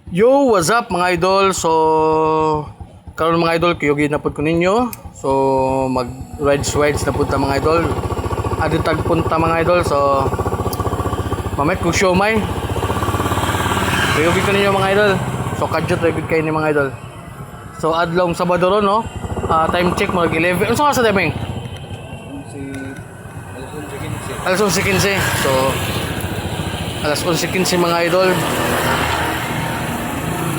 Yo, what's up mga idol? So, karon mga idol, kiyugi na po ko ninyo. So, mag-rides na punta mga idol. Adi tagpunta mga idol. So, mamay kung show may. Kiyugi ko ninyo mga idol. So, kadyot rigid kayo ni mga idol. So, adlong Sabado ron, no? Time check, mag 11. Ano sa timing? Alas 11:15. So, alas 11:15 mga idol.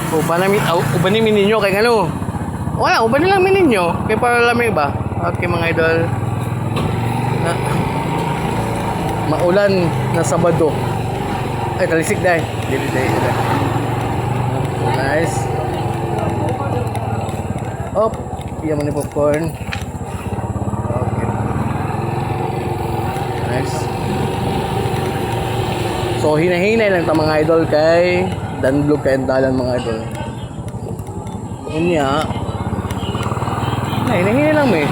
Ubanin ninyo kay ano? Wala, ubanin lang ninyo. Kay para lamig ba? Okay mga idol. Maulan na Sabado. Ay, talisik dahil. Dili. Nice. Op, iyan mo ni popcorn. Okay. Nice. So, hinahinay lang ta mga idol kay danlog kayong dalan mga idol. Unya. Ay, hinahinay lang may.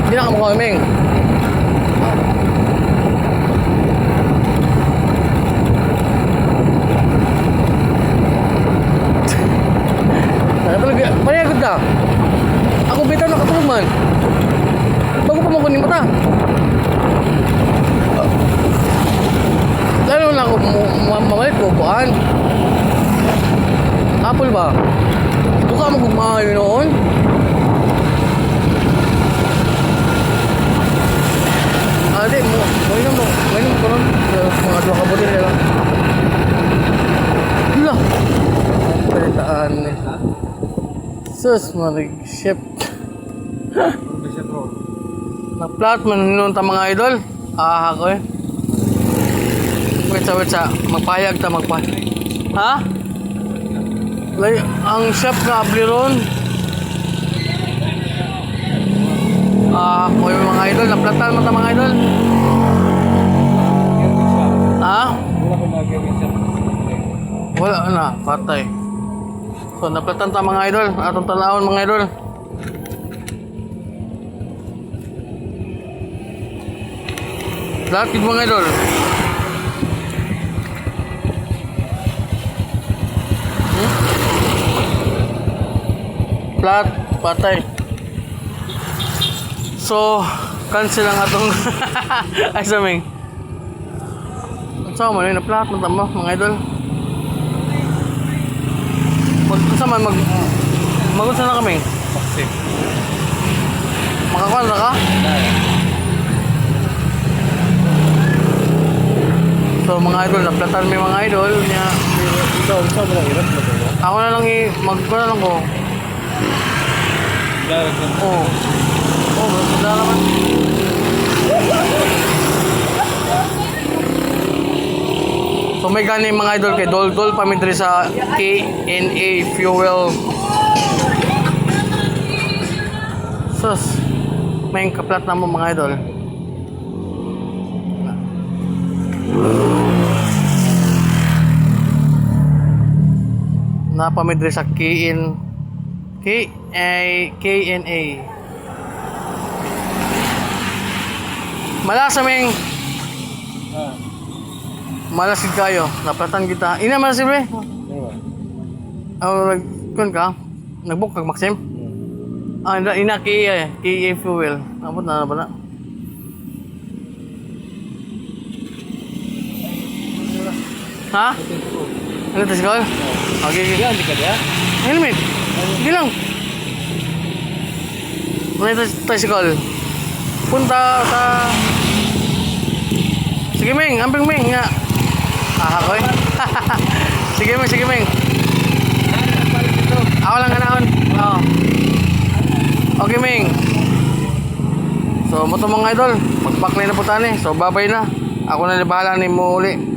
Hindi na kamukha kaming. Panayagod na. Ako bitaw nakatulog man. Bago pa makunin mata. Lalo na ako mamalit ko buwan. Apple ba? Buka mo gugmahay noon. Ade mo ko nun. Mga dua kabutin nila. Hala. Palitaan eh. Sus, mag-ship. Na-flat man nun ta mga idol. Ako eh. Wait sa. Magpayag ta. Ha? Ang shop na abli ron. Ako yung mga idol. Na-flatan mo ta mga idol. Ha? Wala na. Patay. So, naplatan ta mga idol. Atong tanawon mga idol. Lakid mga idol. Flat, patay. So, cancel ang atong ay saming. So, man, na-flat mo tamo mga idol. Magunsa na kami. Makakuha na ka? So mga idol, naplatan may mga idol niya. Ako na lang magkuha na lang ko. Magkunda naman. So may gani mga idol kay Dol pamidri sa KNA Fuel. Sus, may kaplat na mo mga idol. Napamidri sa KNA. Malasa ming malasid kayo, naplatan kita. Ina malasid bre? Kun ka? Nagbook kag Maxim? Ina KA Fuel. Abot na ba na? Ha? Ano tricycle? Okay. Hindi ka diya? Helmet. Hindi lang. Ano tricycle? Punta ta. Sige Ming, amping Ming nga. Ako eh. Sige Ming. Ako lang ganaon. Oo. Okay Ming. So mo to mga idol, magpaklay na po tani. So babay na. Ako na bahala ni mo uli.